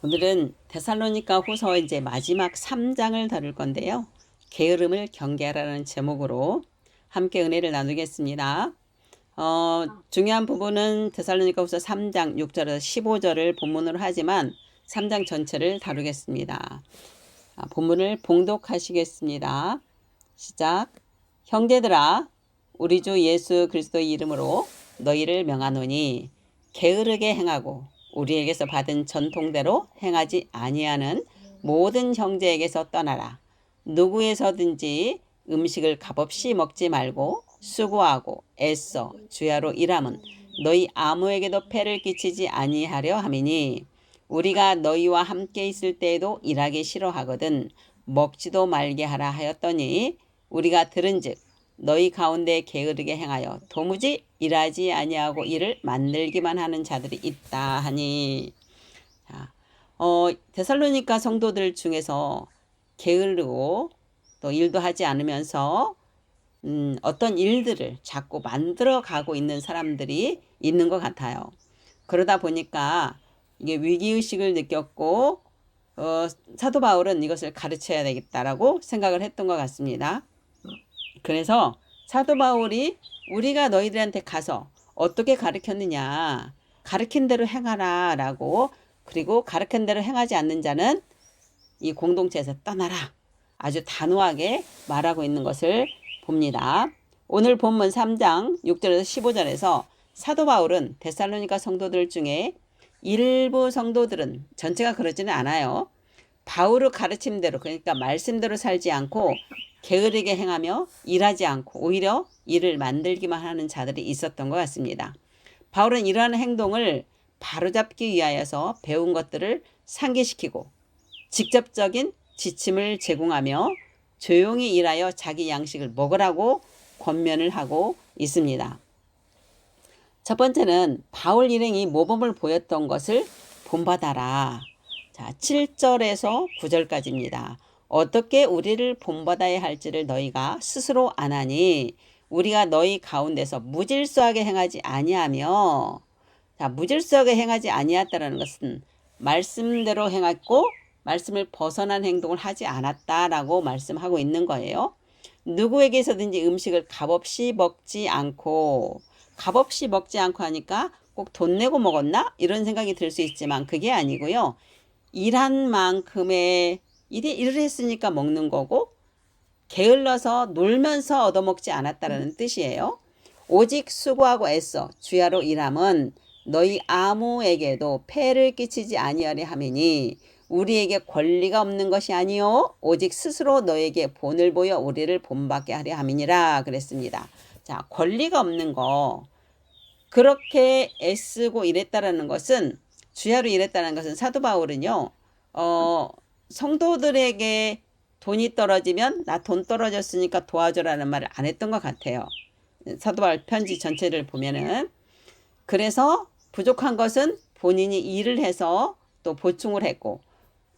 오늘은 데살로니가 후서 이제 마지막 3장을 다룰 건데요. 게으름을 경계하라는 제목으로 함께 은혜를 나누겠습니다. 중요한 부분은 데살로니가 후서 3장 6절에서 15절을 본문으로 하지만 3장 전체를 다루겠습니다. 본문을 봉독하시겠습니다. 시작. 형제들아, 우리 주 예수 그리스도의 이름으로 너희를 명하노니 게으르게 행하고 우리에게서 받은 전통대로 행하지 아니하는 모든 형제에게서 떠나라. 누구에서든지 음식을 값없이 먹지 말고 수고하고 애써 주야로 일함은 너희 아무에게도 폐를 끼치지 아니하려 함이니 우리가 너희와 함께 있을 때에도 일하기 싫어하거든 먹지도 말게 하라 하였더니 우리가 들은즉 너희 가운데 게으르게 행하여 도무지 일하지 아니하고 일을 만들기만 하는 자들이 있다 하니. 자, 데살로니가 성도들 중에서 게으르고 또 일도 하지 않으면서 어떤 일들을 자꾸 만들어 가고 있는 사람들이 있는 것 같아요. 그러다 보니까 이게 위기의식을 느꼈고 사도 바울은 이것을 가르쳐야 되겠다라고 생각을 했던 것 같습니다. 그래서 사도 바울이 우리가 너희들한테 가서 어떻게 가르쳤느냐, 가르친 대로 행하라 라고, 그리고 가르친 대로 행하지 않는 자는 이 공동체에서 떠나라, 아주 단호하게 말하고 있는 것을 봅니다. 오늘 본문 3장 6절에서 15절에서 사도 바울은 데살로니가 성도들 중에 일부 성도들은, 전체가 그러지는 않아요, 바울의 가르침대로, 그러니까 말씀대로 살지 않고 게으르게 행하며 일하지 않고 오히려 일을 만들기만 하는 자들이 있었던 것 같습니다. 바울은 이러한 행동을 바로잡기 위하여서 배운 것들을 상기시키고 직접적인 지침을 제공하며 조용히 일하여 자기 양식을 먹으라고 권면을 하고 있습니다. 첫 번째는 바울 일행이 모범을 보였던 것을 본받아라. 자, 7절에서 9절까지입니다. 어떻게 우리를 본받아야 할지를 너희가 스스로 아나니 우리가 너희 가운데서 무질서하게 행하지 아니하며. 자, 무질서하게 행하지 아니했다라는 것은 말씀대로 행했고 말씀을 벗어난 행동을 하지 않았다라고 말씀하고 있는 거예요. 누구에게서든지 음식을 값없이 먹지 않고, 값없이 먹지 않고 하니까 꼭 돈 내고 먹었나? 이런 생각이 들 수 있지만 그게 아니고요. 일한 만큼의 일을 했으니까 먹는 거고, 게을러서 놀면서 얻어먹지 않았다라는 뜻이에요. 오직 수고하고 애써 주야로 일함은 너희 아무에게도 폐를 끼치지 아니하려 함이니 우리에게 권리가 없는 것이 아니요 오직 스스로 너에게 본을 보여 우리를 본받게 하려 함이니라 그랬습니다. 자, 권리가 없는 거, 그렇게 애쓰고 일했다라는 것은, 주야로 일했다는 것은, 사도 바울은요, 성도들에게 돈이 떨어지면 나 돈 떨어졌으니까 도와줘라는 말을 안 했던 것 같아요. 사도 바울 편지 전체를 보면은. 그래서 부족한 것은 본인이 일을 해서 또 보충을 했고,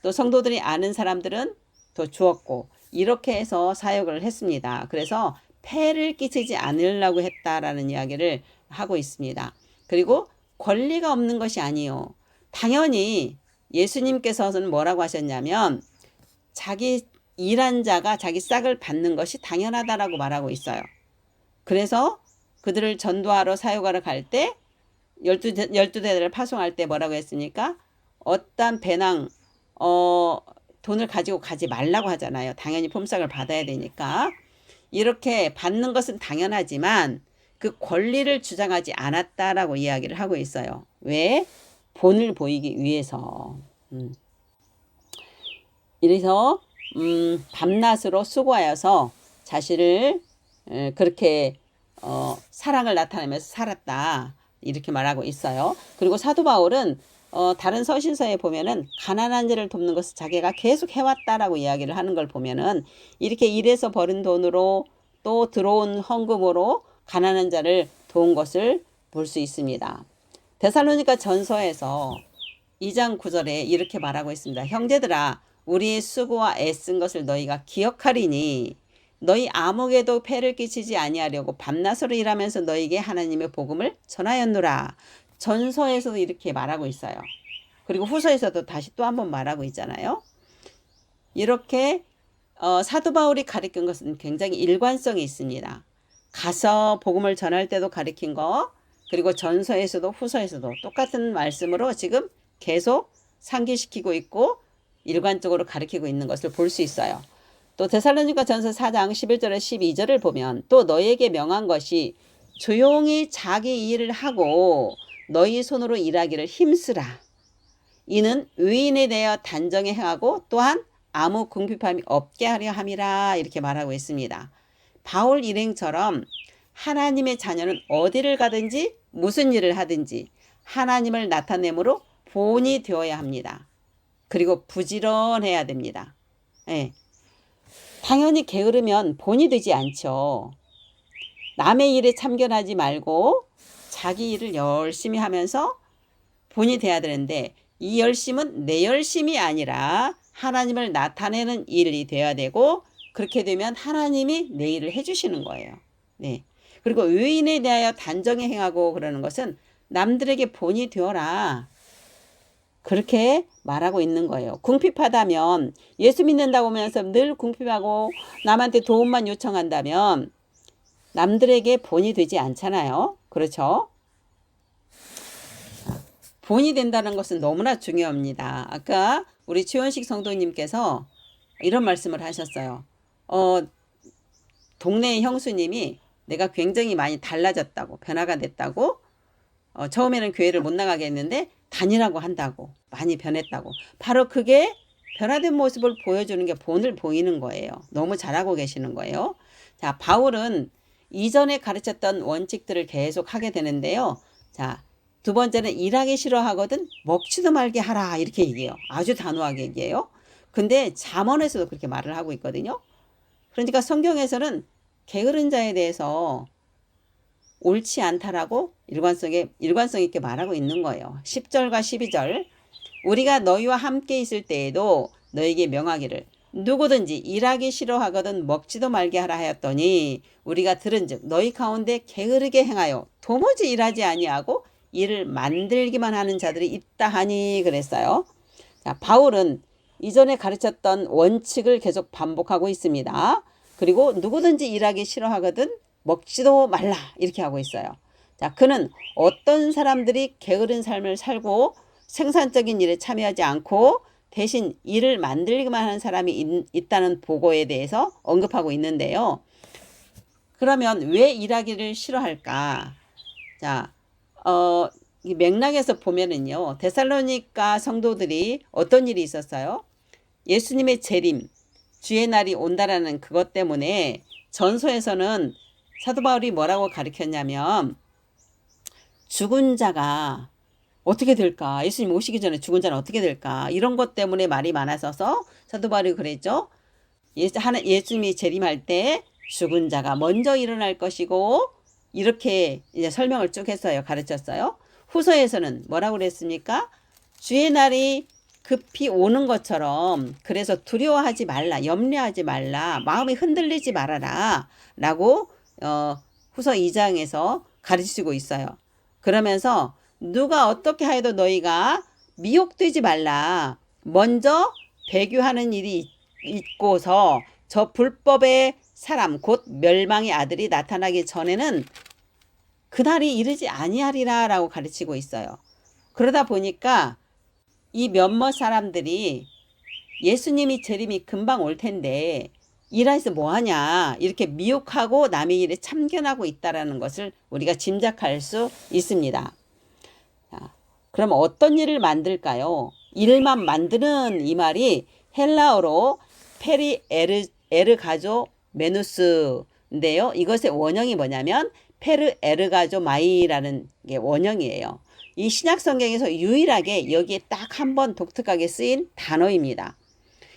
또 성도들이 아는 사람들은 또 주었고, 이렇게 해서 사역을 했습니다. 그래서 폐를 끼치지 않으려고 했다라는 이야기를 하고 있습니다. 그리고 권리가 없는 것이 아니요. 당연히 예수님께서는 뭐라고 하셨냐면 자기 일한 자가 자기 싹을 받는 것이 당연하다라고 말하고 있어요. 그래서 그들을 전도하러 사역하러 갈 때 12대를 파송할 때 뭐라고 했습니까? 어떤 배낭 돈을 가지고 가지 말라고 하잖아요. 당연히 품삯을 받아야 되니까. 이렇게 받는 것은 당연하지만 그 권리를 주장하지 않았다라고 이야기를 하고 있어요. 왜? 본을 보이기 위해서. 이래서 밤낮으로 수고하여서 자신을 그렇게 사랑을 나타내면서 살았다, 이렇게 말하고 있어요. 그리고 사도 바울은 다른 서신서에 보면은 가난한 자를 돕는 것을 자기가 계속 해왔다라고 이야기를 하는 걸 보면은 이렇게 일해서 버는 돈으로 또 들어온 헌금으로 가난한 자를 도운 것을 볼 수 있습니다. 데살로니가 전서에서 2장 9절에 이렇게 말하고 있습니다. 형제들아, 우리의 수고와 애쓴 것을 너희가 기억하리니 너희 아무에게도 폐를 끼치지 아니하려고 밤낮으로 일하면서 너희에게 하나님의 복음을 전하였노라. 전서에서도 이렇게 말하고 있어요. 그리고 후서에서도 다시 또 한 번 말하고 있잖아요. 이렇게 사도 바울이 가르친 것은 굉장히 일관성이 있습니다. 가서 복음을 전할 때도 가르친 거, 그리고 전서에서도 후서에서도 똑같은 말씀으로 지금 계속 상기시키고 있고 일관적으로 가르치고 있는 것을 볼 수 있어요. 또 데살로니가 전서 4장 11절에 12절을 보면 또 너희에게 명한 것이 조용히 자기 일을 하고 너희 손으로 일하기를 힘쓰라. 이는 의인에 대하여 단정히 행하고 또한 아무 궁핍함이 없게 하려 함이라 이렇게 말하고 있습니다. 바울 일행처럼 하나님의 자녀는 어디를 가든지 무슨 일을 하든지 하나님을 나타내므로 본이 되어야 합니다. 그리고 부지런해야 됩니다. 예. 당연히 게으르면 본이 되지 않죠. 남의 일에 참견하지 말고 자기 일을 열심히 하면서 본이 돼야 되는데 이 열심은 내 열심이 아니라 하나님을 나타내는 일이 돼야 되고 그렇게 되면 하나님이 내 일을 해주시는 거예요. 네. 그리고 의인에 대하여 단정히 행하고 그러는 것은 남들에게 본이 되어라. 그렇게 말하고 있는 거예요. 궁핍하다면 예수 믿는다고 하면서 늘 궁핍하고 남한테 도움만 요청한다면 남들에게 본이 되지 않잖아요. 그렇죠? 본이 된다는 것은 너무나 중요합니다. 아까 우리 최원식 성도님께서 이런 말씀을 하셨어요. 동네 형수님이 내가 굉장히 많이 달라졌다고, 변화가 됐다고, 처음에는 교회를 못 나가게 했는데 다니라고 한다고, 많이 변했다고. 바로 그게 변화된 모습을 보여주는 게 본을 보이는 거예요. 너무 잘하고 계시는 거예요. 자, 바울은 이전에 가르쳤던 원칙들을 계속 하게 되는데요. 자, 두 번째는 일하기 싫어하거든 먹지도 말게 하라 이렇게 얘기해요. 아주 단호하게 얘기해요. 근데 잠언에서도 그렇게 말을 하고 있거든요. 그러니까 성경에서는 게으른 자에 대해서 옳지 않다라고 일관성 있게 말하고 있는 거예요. 10절과 12절 우리가 너희와 함께 있을 때에도 너에게 명하기를 누구든지 일하기 싫어하거든 먹지도 말게 하라 하였더니 우리가 들은즉 너희 가운데 게으르게 행하여 도무지 일하지 아니하고 일을 만들기만 하는 자들이 있다 하니 그랬어요. 자, 바울은 이전에 가르쳤던 원칙을 계속 반복하고 있습니다. 그리고 누구든지 일하기 싫어하거든 먹지도 말라 이렇게 하고 있어요. 자, 그는 어떤 사람들이 게으른 삶을 살고 생산적인 일에 참여하지 않고 대신 일을 만들기만 하는 사람이 있다는 보고에 대해서 언급하고 있는데요. 그러면 왜 일하기를 싫어할까? 자, 이 맥락에서 보면은요, 데살로니가 성도들이 어떤 일이 있었어요? 예수님의 재림, 주의 날이 온다라는 그것 때문에 전서에서는 사도 바울이 뭐라고 가르쳤냐면 죽은 자가 어떻게 될까? 예수님 오시기 전에 죽은 자는 어떻게 될까? 이런 것 때문에 말이 많아서서 사도 바울이 그랬죠. 예수님이 재림할 때 죽은 자가 먼저 일어날 것이고 이렇게 이제 설명을 쭉 했어요. 가르쳤어요. 후서에서는 뭐라고 그랬습니까? 주의 날이 급히 오는 것처럼 그래서 두려워하지 말라, 염려하지 말라, 마음이 흔들리지 말아라 라고 후서 2장에서 가르치고 있어요. 그러면서 누가 어떻게 하여도 너희가 미혹되지 말라. 먼저 배교하는 일이 있고서 저 불법의 사람 곧 멸망의 아들이 나타나기 전에는 그날이 이르지 아니하리라 라고 가르치고 있어요. 그러다 보니까 이 몇몇 사람들이 예수님이 재림이 금방 올 텐데 일해서 뭐하냐 이렇게 미혹하고 남의 일에 참견하고 있다는 것을 우리가 짐작할 수 있습니다. 자, 그럼 어떤 일을 만들까요? 일만 만드는 이 말이 헬라어로 에르가조 메누스인데요. 이것의 원형이 뭐냐면 에르가조 마이라는 게 원형이에요. 이 신약 성경에서 유일하게 여기에 딱 한 번 독특하게 쓰인 단어입니다.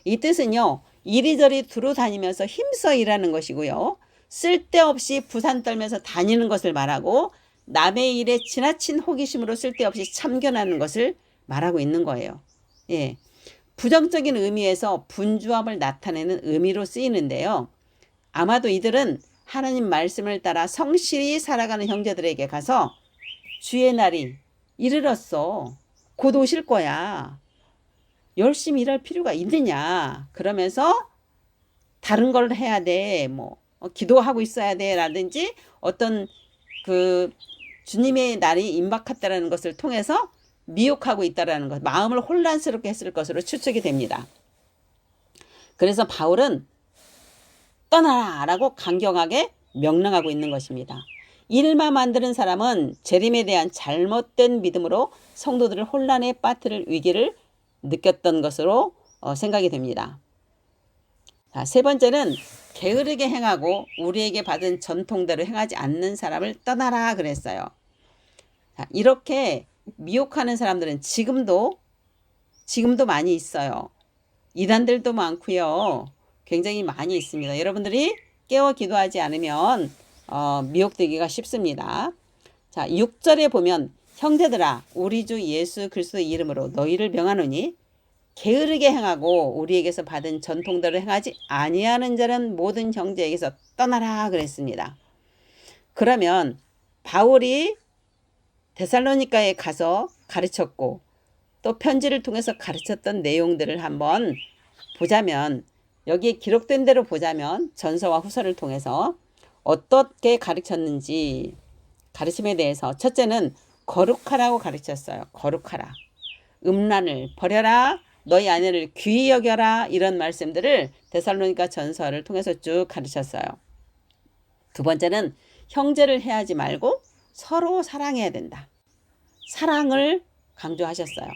이 뜻은요. 이리저리 두루 다니면서 힘써 일하는 것이고요. 쓸데없이 부산 떨면서 다니는 것을 말하고 남의 일에 지나친 호기심으로 쓸데없이 참견하는 것을 말하고 있는 거예요. 예. 부정적인 의미에서 분주함을 나타내는 의미로 쓰이는데요. 아마도 이들은 하나님 말씀을 따라 성실히 살아가는 형제들에게 가서 주의 날이 이르렀어. 곧 오실 거야. 열심히 일할 필요가 있느냐. 그러면서 다른 걸 해야 돼. 뭐 기도하고 있어야 돼. 라든지 어떤 그 주님의 날이 임박했다라는 것을 통해서 미혹하고 있다라는 것, 마음을 혼란스럽게 했을 것으로 추측이 됩니다. 그래서 바울은 떠나라라고 강경하게 명령하고 있는 것입니다. 일만 만드는 사람은 재림에 대한 잘못된 믿음으로 성도들을 혼란에 빠뜨릴 위기를 느꼈던 것으로 생각이 됩니다. 자, 세 번째는 게으르게 행하고 우리에게 받은 전통대로 행하지 않는 사람을 떠나라 그랬어요. 자, 이렇게 미혹하는 사람들은 지금도 많이 있어요. 이단들도 많고요. 굉장히 많이 있습니다. 여러분들이 깨어 기도하지 않으면 미혹되기가 쉽습니다. 자, 6절에 보면 형제들아 우리 주 예수 그리스도의 이름으로 너희를 명하노니 게으르게 행하고 우리에게서 받은 전통대로 행하지 아니하는 자는 모든 형제에게서 떠나라 그랬습니다. 그러면 바울이 데살로니가에 가서 가르쳤고 또 편지를 통해서 가르쳤던 내용들을 한번 보자면 여기에 기록된 대로 보자면 전서와 후서를 통해서 어떻게 가르쳤는지 가르침에 대해서 첫째는 거룩하라고 가르쳤어요. 거룩하라. 음란을 버려라. 너희 아내를 귀히 여겨라. 이런 말씀들을 데살로니가 전서를 통해서 쭉 가르쳤어요. 두 번째는 형제를 해하지 말고 서로 사랑해야 된다. 사랑을 강조하셨어요.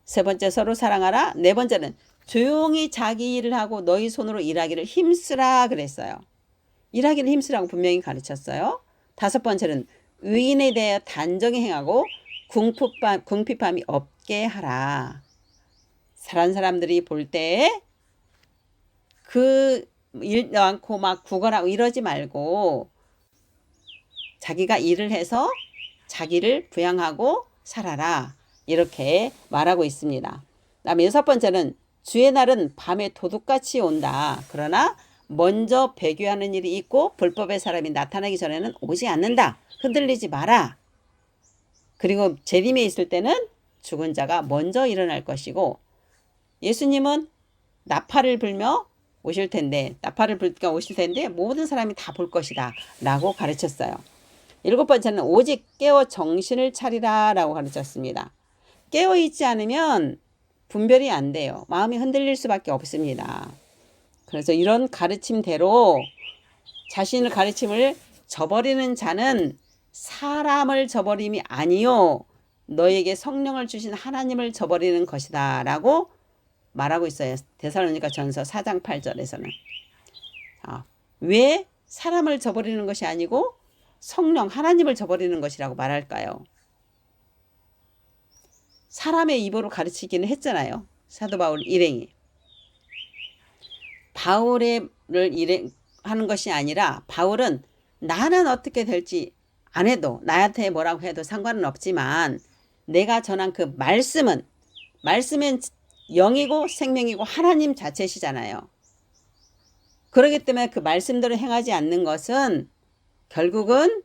세 번째 서로 사랑하라. 네 번째는 조용히 자기 일을 하고 너희 손으로 일하기를 힘쓰라 그랬어요. 일하기를 힘쓰라고 분명히 가르쳤어요. 다섯 번째는 의인에 대해 단정히 행하고 궁핍함이 없게 하라. 사람 사람들이 볼 때 그 일 많고 막 구걸하고 이러지 말고 자기가 일을 해서 자기를 부양하고 살아라. 이렇게 말하고 있습니다. 그다음에 여섯 번째는 주의 날은 밤에 도둑같이 온다. 그러나 먼저 배교하는 일이 있고 불법의 사람이 나타나기 전에는 오지 않는다. 흔들리지 마라. 그리고 재림에 있을 때는 죽은 자가 먼저 일어날 것이고 예수님은 나팔을 불며 오실 텐데 나팔을 불며 오실 텐데 모든 사람이 다 볼 것이다 라고 가르쳤어요. 일곱 번째는 오직 깨어 정신을 차리라 라고 가르쳤습니다. 깨어있지 않으면 분별이 안 돼요. 마음이 흔들릴 수밖에 없습니다. 그래서 이런 가르침대로 자신의 가르침을 저버리는 자는 사람을 저버림이 아니요 너에게 성령을 주신 하나님을 저버리는 것이다 라고 말하고 있어요. 데살로니가 전서 4장 8절에서는. 왜 사람을 저버리는 것이 아니고 성령 하나님을 저버리는 것이라고 말할까요? 사람의 입으로 가르치기는 했잖아요. 사도 바울 일행이. 바울을 일행하는 것이 아니라 바울은 나는 어떻게 될지 안 해도 나한테 뭐라고 해도 상관은 없지만 내가 전한 그 말씀은 영이고 생명이고 하나님 자체시잖아요. 그렇기 때문에 그 말씀대로 행하지 않는 것은 결국은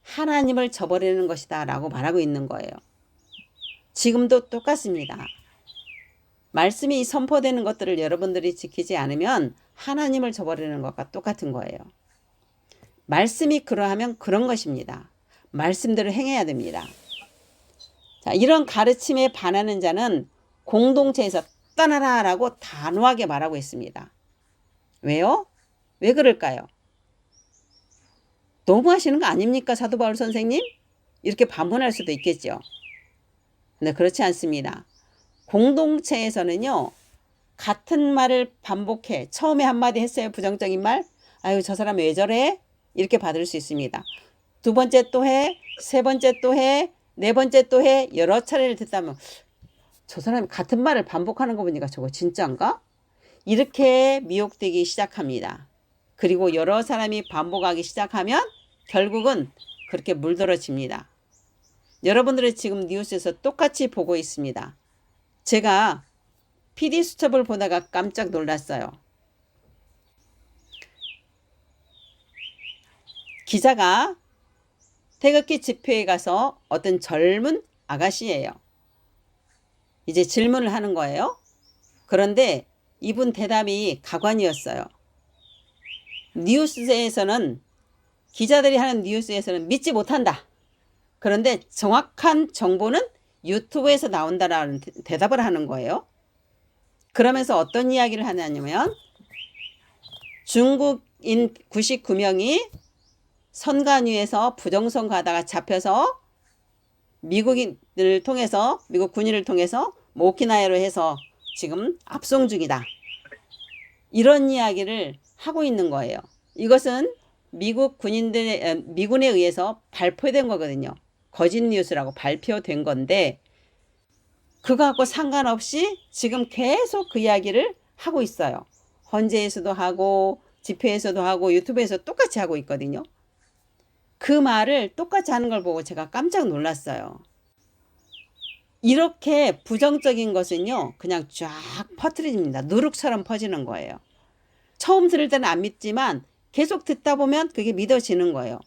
하나님을 저버리는 것이다 라고 말하고 있는 거예요. 지금도 똑같습니다. 말씀이 선포되는 것들을 여러분들이 지키지 않으면 하나님을 저버리는 것과 똑같은 거예요. 말씀이 그러하면 그런 것입니다. 말씀대로 행해야 됩니다. 자, 이런 가르침에 반하는 자는 공동체에서 떠나라 라고 단호하게 말하고 있습니다. 왜요? 왜 그럴까요? 너무하시는 거 아닙니까? 사도 바울 선생님? 이렇게 반문할 수도 있겠죠. 근데 그렇지 않습니다. 공동체에서는요. 같은 말을 반복해. 처음에 한마디 했어요. 부정적인 말. 아유 저 사람 왜 저래? 이렇게 받을 수 있습니다. 두 번째 또 해. 세 번째 또 해. 네 번째 또 해. 여러 차례를 듣다면 저 사람이 같은 말을 반복하는 거 보니까 저거 진짜인가? 이렇게 미혹되기 시작합니다. 그리고 여러 사람이 반복하기 시작하면 결국은 그렇게 물들어집니다. 여러분들이 지금 뉴스에서 똑같이 보고 있습니다. 제가 PD 수첩을 보다가 깜짝 놀랐어요. 기자가 태극기 집회에 가서 어떤 젊은 아가씨예요. 이제 질문을 하는 거예요. 그런데 이분 대답이 가관이었어요. 뉴스에서는, 기자들이 하는 뉴스에서는 믿지 못한다. 그런데 정확한 정보는 유튜브에서 나온다라는 대답을 하는 거예요. 그러면서 어떤 이야기를 하냐면 중국인 99명이 선관위에서 부정선 가다가 잡혀서 미국인을 통해서, 미국 군인을 통해서 오키나와로 해서 지금 압송 중이다. 이런 이야기를 하고 있는 거예요. 이것은 미군에 의해서 발표된 거거든요. 거짓 뉴스라고 발표된 건데, 그거하고 상관없이 지금 계속 그 이야기를 하고 있어요. 헌재에서도 하고, 집회에서도 하고, 유튜브에서 똑같이 하고 있거든요. 그 말을 똑같이 하는 걸 보고 제가 깜짝 놀랐어요. 이렇게 부정적인 것은요, 그냥 쫙 퍼뜨립니다. 누룩처럼 퍼지는 거예요. 처음 들을 때는 안 믿지만 계속 듣다 보면 그게 믿어지는 거예요.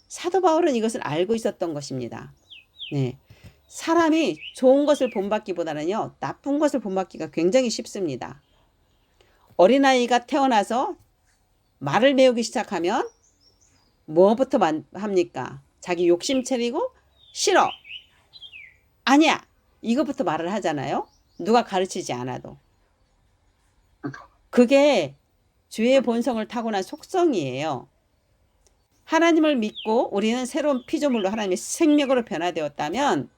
사도 바울은 이것을 알고 있었던 것입니다. 네. 사람이 좋은 것을 본받기보다는요, 나쁜 것을 본받기가 굉장히 쉽습니다. 어린아이가 태어나서 말을 배우기 시작하면 뭐부터 합니까? 자기 욕심 차리고 싫어, 아니야, 이거부터 말을 하잖아요. 누가 가르치지 않아도. 그게 죄의 본성을 타고난 속성이에요. 하나님을 믿고 우리는 새로운 피조물로 하나님의 생명으로 변화되었다면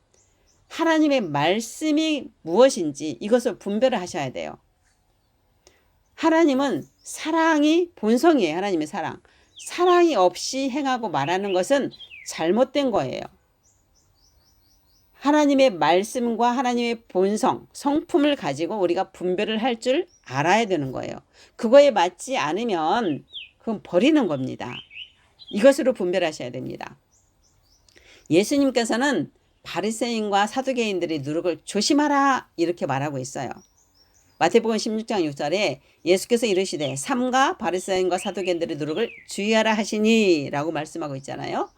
하나님의 말씀이 무엇인지 이것을 분별을 하셔야 돼요. 하나님은 사랑이 본성이에요. 하나님의 사랑. 사랑이 없이 행하고 말하는 것은 잘못된 거예요. 하나님의 말씀과 하나님의 본성, 성품을 가지고 우리가 분별을 할 줄 알아야 되는 거예요. 그거에 맞지 않으면 그건 버리는 겁니다. 이것으로 분별하셔야 됩니다. 예수님께서는 바리새인과 사두개인들의 누룩을 조심하라 이렇게 말하고 있어요. 마태복음 16장 6절에 예수께서 이르시되 삼가 바리새인과 사두개인들의 누룩을 주의하라 하시니 라고 말씀하고 있잖아요.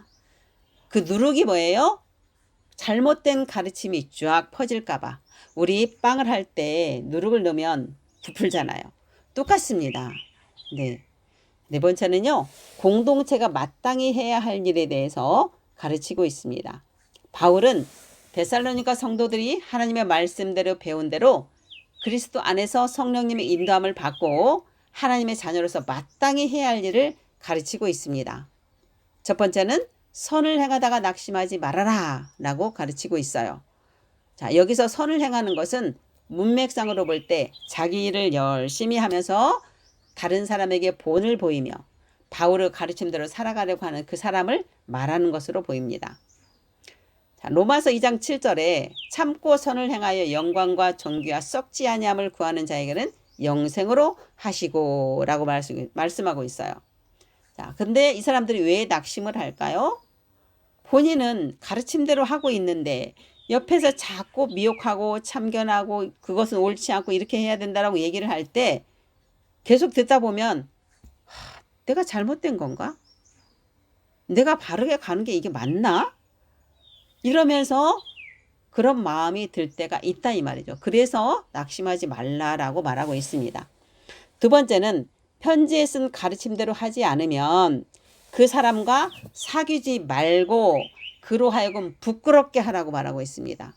그 누룩이 뭐예요? 잘못된 가르침이 쫙 퍼질까봐. 우리 빵을 할 때 누룩을 넣으면 부풀잖아요. 똑같습니다. 네. 네 번째는요, 공동체가 마땅히 해야 할 일에 대해서 가르치고 있습니다. 바울은 데살로니가 성도들이 하나님의 말씀대로 배운 대로 그리스도 안에서 성령님의 인도함을 받고 하나님의 자녀로서 마땅히 해야 할 일을 가르치고 있습니다. 첫 번째는 선을 행하다가 낙심하지 말아라 라고 가르치고 있어요. 자, 여기서 선을 행하는 것은 문맥상으로 볼 때 자기 일을 열심히 하면서 다른 사람에게 본을 보이며 바울의 가르침대로 살아가려고 하는 그 사람을 말하는 것으로 보입니다. 자, 로마서 2장 7절에 참고 선을 행하여 영광과 존귀와 썩지 아니함을 구하는 자에게는 영생으로 하시고 라고 말씀하고 있어요. 자, 근데 이 사람들이 왜 낙심을 할까요? 본인은 가르침대로 하고 있는데 옆에서 자꾸 미혹하고 참견하고 그것은 옳지 않고 이렇게 해야 된다라고 얘기를 할 때 계속 듣다 보면 내가 잘못된 건가? 내가 바르게 가는 게 이게 맞나? 이러면서 그런 마음이 들 때가 있다 이 말이죠. 그래서 낙심하지 말라라고 말하고 있습니다. 두 번째는 편지에 쓴 가르침대로 하지 않으면 그 사람과 사귀지 말고 그로 하여금 부끄럽게 하라고 말하고 있습니다.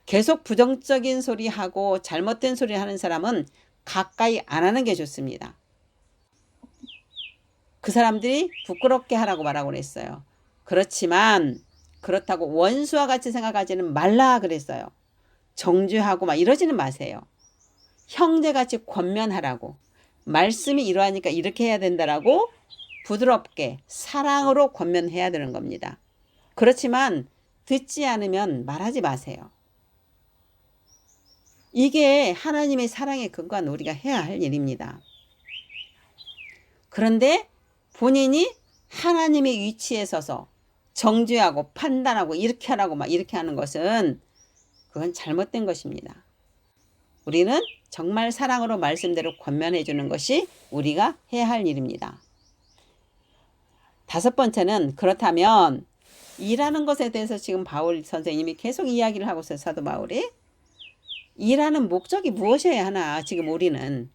계속 부정적인 소리 하고 잘못된 소리 하는 사람은 가까이 안 하는 게 좋습니다. 그 사람들이 부끄럽게 하라고 말하고 그랬어요. 그렇지만 그렇다고 원수와 같이 생각하지는 말라 그랬어요. 정죄하고 막 이러지는 마세요. 형제같이 권면하라고. 말씀이 이러하니까 이렇게 해야 된다라고 부드럽게 사랑으로 권면해야 되는 겁니다. 그렇지만 듣지 않으면 말하지 마세요. 이게 하나님의 사랑의 근거한 우리가 해야 할 일입니다. 그런데 본인이 하나님의 위치에 서서 정죄하고 판단하고 이렇게 하라고 막 이렇게 하는 것은 그건 잘못된 것입니다. 우리는 정말 사랑으로 말씀대로 권면해 주는 것이 우리가 해야 할 일입니다. 다섯 번째는 그렇다면 일하는 것에 대해서 지금 바울 선생님이 계속 이야기를 하고 있어요. 사도 바울이. 일하는 목적이 무엇이어야 하나 지금 우리는.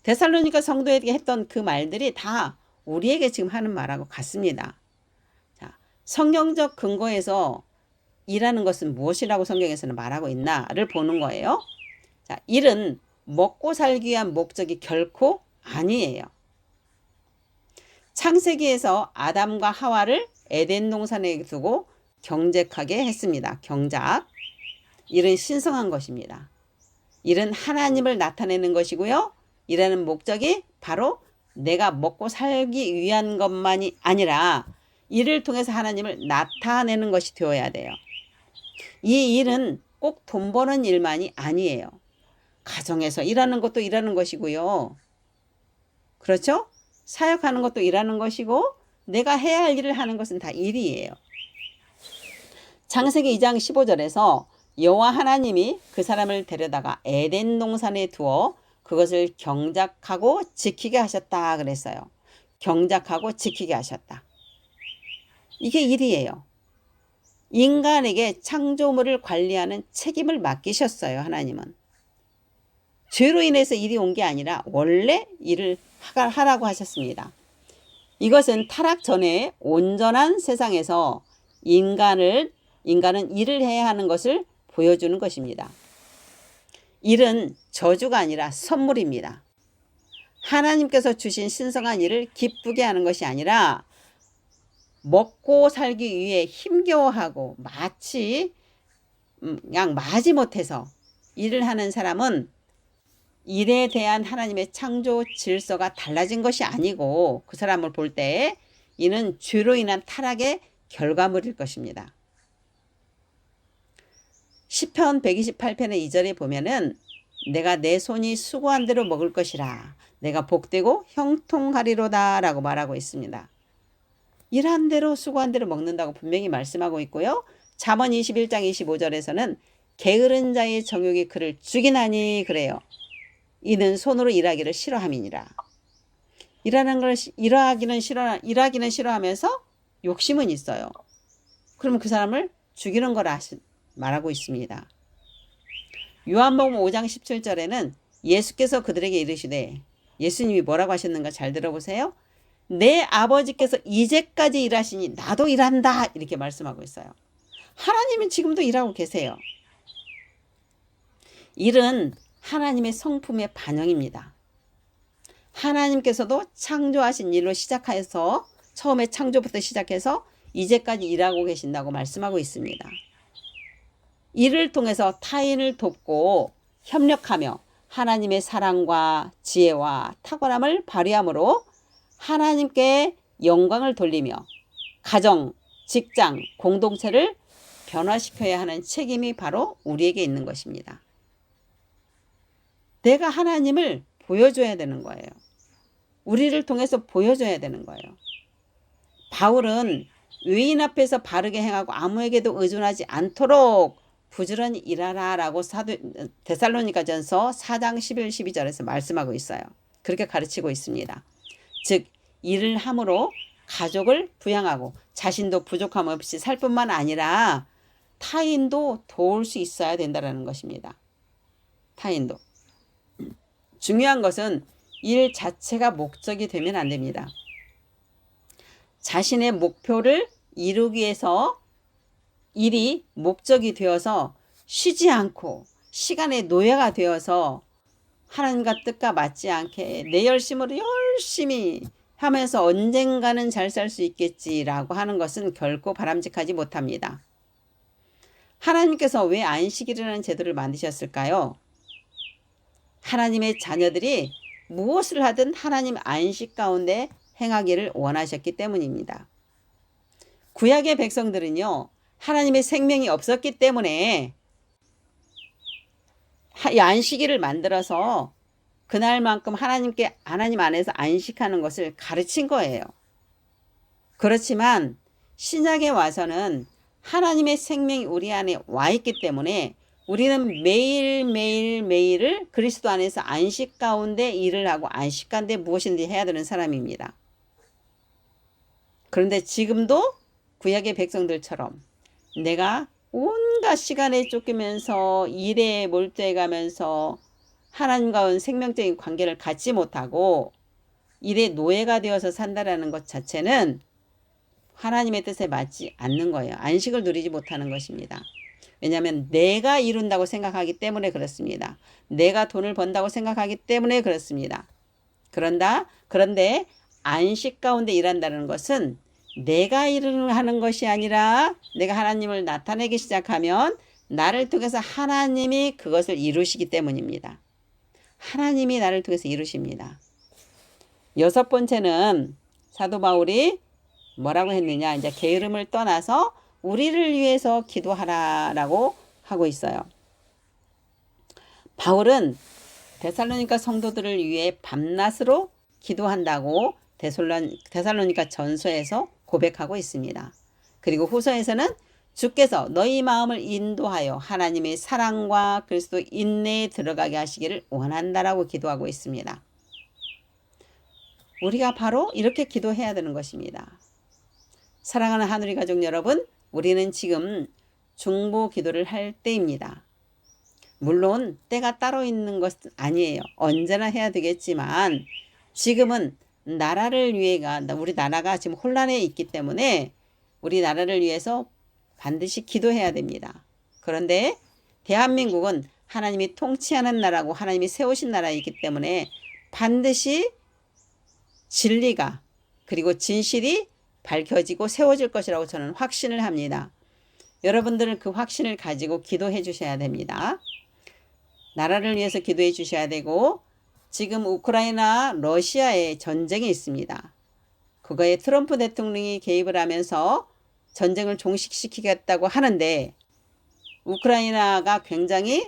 데살로니가 성도에게 했던 그 말들이 다 우리에게 지금 하는 말하고 같습니다. 자, 성경적 근거에서 일하는 것은 무엇이라고 성경에서는 말하고 있나를 보는 거예요. 자, 일은 먹고 살기 위한 목적이 결코 아니에요. 창세기에서 아담과 하와를 에덴 동산에 두고 경작하게 했습니다. 경작. 일은 신성한 것입니다. 일은 하나님을 나타내는 것이고요. 일하는 목적이 바로 내가 먹고 살기 위한 것만이 아니라 일을 통해서 하나님을 나타내는 것이 되어야 돼요. 이 일은 꼭 돈 버는 일만이 아니에요. 가정에서 일하는 것도 일하는 것이고요. 그렇죠? 사역하는 것도 일하는 것이고 내가 해야 할 일을 하는 것은 다 일이에요. 창세기 2장 15절에서 여호와 하나님이 그 사람을 데려다가 에덴 동산에 두어 그것을 경작하고 지키게 하셨다 그랬어요. 경작하고 지키게 하셨다. 이게 일이에요. 인간에게 창조물을 관리하는 책임을 맡기셨어요. 하나님은. 죄로 인해서 일이 온 게 아니라 원래 일을 하라고 하셨습니다. 이것은 타락 전에 온전한 세상에서 인간은 일을 해야 하는 것을 보여주는 것입니다. 일은 저주가 아니라 선물입니다. 하나님께서 주신 신성한 일을 기쁘게 하는 것이 아니라 먹고 살기 위해 힘겨워하고 마치 그냥 마지못해서 일을 하는 사람은 일에 대한 하나님의 창조 질서가 달라진 것이 아니고 그 사람을 볼 때 이는 죄로 인한 타락의 결과물일 것입니다. 시편 128편의 2절에 보면은 내가 내 손이 수고한 대로 먹을 것이라 내가 복되고 형통하리로다 라고 말하고 있습니다. 일한 대로 수고한 대로 먹는다고 분명히 말씀하고 있고요. 잠언 21장 25절에서는 게으른 자의 정욕이 그를 죽이나니 그래요. 이는 손으로 일하기를 싫어함이니라. 일하기는 싫어하면서 욕심은 있어요. 그러면 그 사람을 죽이는 거라 말하고 있습니다. 요한복음 5장 17절에는 예수께서 그들에게 이르시되 예수님이 뭐라고 하셨는가 잘 들어보세요. 내 아버지께서 이제까지 일하시니 나도 일한다 이렇게 말씀하고 있어요. 하나님은 지금도 일하고 계세요. 일은 하나님의 성품의 반영입니다. 하나님께서도 창조하신 일로 시작해서 처음에 창조부터 시작해서 이제까지 일하고 계신다고 말씀하고 있습니다. 일을 통해서 타인을 돕고 협력하며 하나님의 사랑과 지혜와 탁월함을 발휘함으로 하나님께 영광을 돌리며 가정, 직장, 공동체를 변화시켜야 하는 책임이 바로 우리에게 있는 것입니다. 내가 하나님을 보여줘야 되는 거예요. 우리를 통해서 보여줘야 되는 거예요. 바울은 의인 앞에서 바르게 행하고 아무에게도 의존하지 않도록 부지런히 일하라 라고 데살로니가전서 4장 11, 12절에서 말씀하고 있어요. 그렇게 가르치고 있습니다. 즉 일을 함으로 가족을 부양하고 자신도 부족함 없이 살 뿐만 아니라 타인도 도울 수 있어야 된다는 것입니다. 타인도. 중요한 것은 일 자체가 목적이 되면 안 됩니다. 자신의 목표를 이루기 위해서 일이 목적이 되어서 쉬지 않고 시간의 노예가 되어서 하나님과 뜻과 맞지 않게 내 열심으로 열심히 하면서 언젠가는 잘 살 수 있겠지라고 하는 것은 결코 바람직하지 못합니다. 하나님께서 왜 안식일이라는 제도를 만드셨을까요? 하나님의 자녀들이 무엇을 하든 하나님 안식 가운데 행하기를 원하셨기 때문입니다. 구약의 백성들은요. 하나님의 생명이 없었기 때문에 안식일을 만들어서 그날만큼 하나님 안에서 안식하는 것을 가르친 거예요. 그렇지만 신약에 와서는 하나님의 생명이 우리 안에 와 있기 때문에 우리는 매일을 그리스도 안에서 안식 가운데 일을 하고 안식 가운데 무엇인지 해야 되는 사람입니다. 그런데 지금도 구약의 백성들처럼 내가 온갖 시간에 쫓기면서 일에 몰두해 가면서 하나님과의 생명적인 관계를 갖지 못하고 일의 노예가 되어서 산다라는 것 자체는 하나님의 뜻에 맞지 않는 거예요. 안식을 누리지 못하는 것입니다. 왜냐하면 내가 이룬다고 생각하기 때문에 그렇습니다. 내가 돈을 번다고 생각하기 때문에 그렇습니다. 그런데 안식 가운데 일한다는 것은 내가 일을 하는 것이 아니라 내가 하나님을 나타내기 시작하면 나를 통해서 하나님이 그것을 이루시기 때문입니다. 하나님이 나를 통해서 이루십니다. 여섯 번째는 사도 바울이 뭐라고 했느냐, 이제 게으름을 떠나서 우리를 위해서 기도하라라고 하고 있어요. 바울은 데살로니가 성도들을 위해 밤낮으로 기도한다고 데살로니가 전서에서 고백하고 있습니다. 그리고 후서에서는 주께서 너희 마음을 인도하여 하나님의 사랑과 그리스도 인내에 들어가게 하시기를 원한다라고 기도하고 있습니다. 우리가 바로 이렇게 기도해야 되는 것입니다. 사랑하는 하누리 가족 여러분, 우리는 지금 중보 기도를 할 때입니다. 물론 때가 따로 있는 것은 아니에요. 언제나 해야 되겠지만 지금은 나라를 위해가, 우리 나라가 지금 혼란에 있기 때문에 우리 나라를 위해서 반드시 기도해야 됩니다. 그런데 대한민국은 하나님이 통치하는 나라고 하나님이 세우신 나라이기 때문에 반드시 진리가 그리고 진실이 밝혀지고 세워질 것이라고 저는 확신을 합니다. 여러분들은 그 확신을 가지고 기도해 주셔야 됩니다. 나라를 위해서 기도해 주셔야 되고, 지금 우크라이나 러시아의 전쟁이 있습니다. 그거에 트럼프 대통령이 개입을 하면서 전쟁을 종식시키겠다고 하는데 우크라이나가 굉장히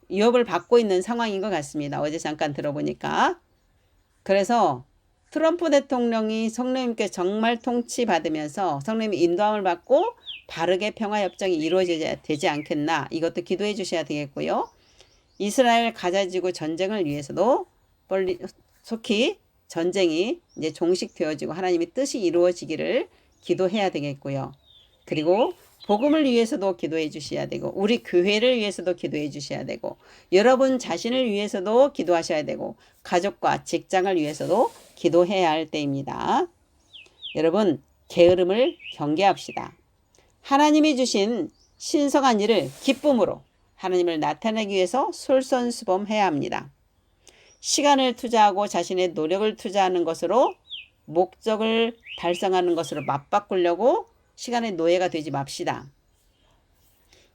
위협을 받고 있는 상황인 것 같습니다. 어제 잠깐 들어보니까. 그래서 트럼프 대통령이 성령님께 정말 통치받으면서 성령님의 인도함을 받고 바르게 평화협정이 이루어져야 되지 않겠나, 이것도 기도해 주셔야 되겠고요. 이스라엘 가자지구 전쟁을 위해서도 속히 전쟁이 이제 종식되어지고 하나님의 뜻이 이루어지기를 기도해야 되겠고요. 그리고 복음을 위해서도 기도해 주셔야 되고, 우리 교회를 위해서도 기도해 주셔야 되고, 여러분 자신을 위해서도 기도하셔야 되고, 가족과 직장을 위해서도 기도해야 할 때입니다. 여러분, 게으름을 경계합시다. 하나님이 주신 신성한 일을 기쁨으로 하나님을 나타내기 위해서 솔선수범해야 합니다. 시간을 투자하고 자신의 노력을 투자하는 것으로 목적을 달성하는 것으로 맞바꾸려고 시간의 노예가 되지 맙시다.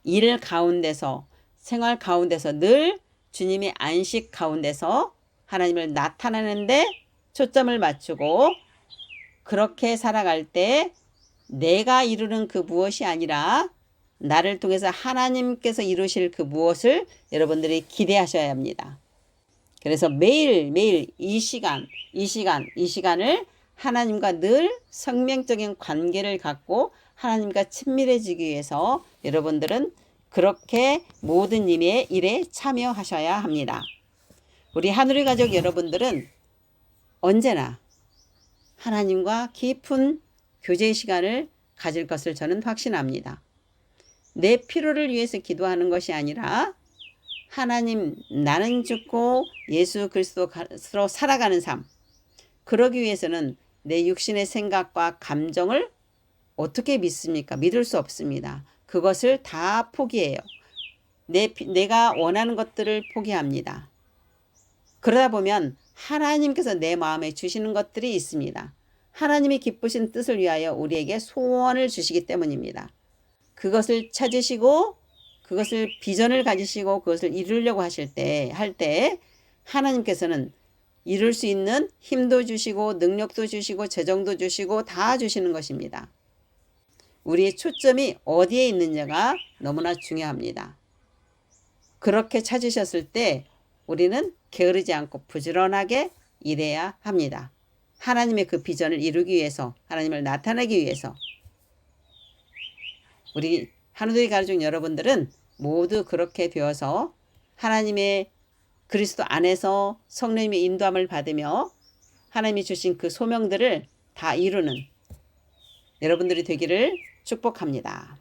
일 가운데서, 생활 가운데서 늘 주님의 안식 가운데서 하나님을 나타내는데 초점을 맞추고, 그렇게 살아갈 때 내가 이루는 그 무엇이 아니라 나를 통해서 하나님께서 이루실 그 무엇을 여러분들이 기대하셔야 합니다. 그래서 매일매일 이 시간을 하나님과 늘 생명적인 관계를 갖고 하나님과 친밀해지기 위해서 여러분들은 그렇게 모든 일에 참여하셔야 합니다. 우리 하누리 가족 여러분들은 언제나 하나님과 깊은 교제 시간을 가질 것을 저는 확신합니다. 내 필요를 위해서 기도하는 것이 아니라 하나님, 나는 죽고 예수 그리스도로 살아가는 삶, 그러기 위해서는 내 육신의 생각과 감정을 어떻게 믿습니까? 믿을 수 없습니다. 그것을 다 포기해요. 내가 원하는 것들을 포기합니다. 그러다 보면 하나님께서 내 마음에 주시는 것들이 있습니다. 하나님이 기쁘신 뜻을 위하여 우리에게 소원을 주시기 때문입니다. 그것을 찾으시고 그것을 비전을 가지시고 그것을 이루려고 할 때 하나님께서는 이룰 수 있는 힘도 주시고 능력도 주시고 재정도 주시고 다 주시는 것입니다. 우리의 초점이 어디에 있느냐가 너무나 중요합니다. 그렇게 찾으셨을 때 우리는 게으르지 않고 부지런하게 일해야 합니다. 하나님의 그 비전을 이루기 위해서, 하나님을 나타내기 위해서. 우리 하누리 가족 여러분들은 모두 그렇게 되어서 하나님의 그리스도 안에서 성령님의 인도함을 받으며 하나님이 주신 그 소명들을 다 이루는 여러분들이 되기를 축복합니다.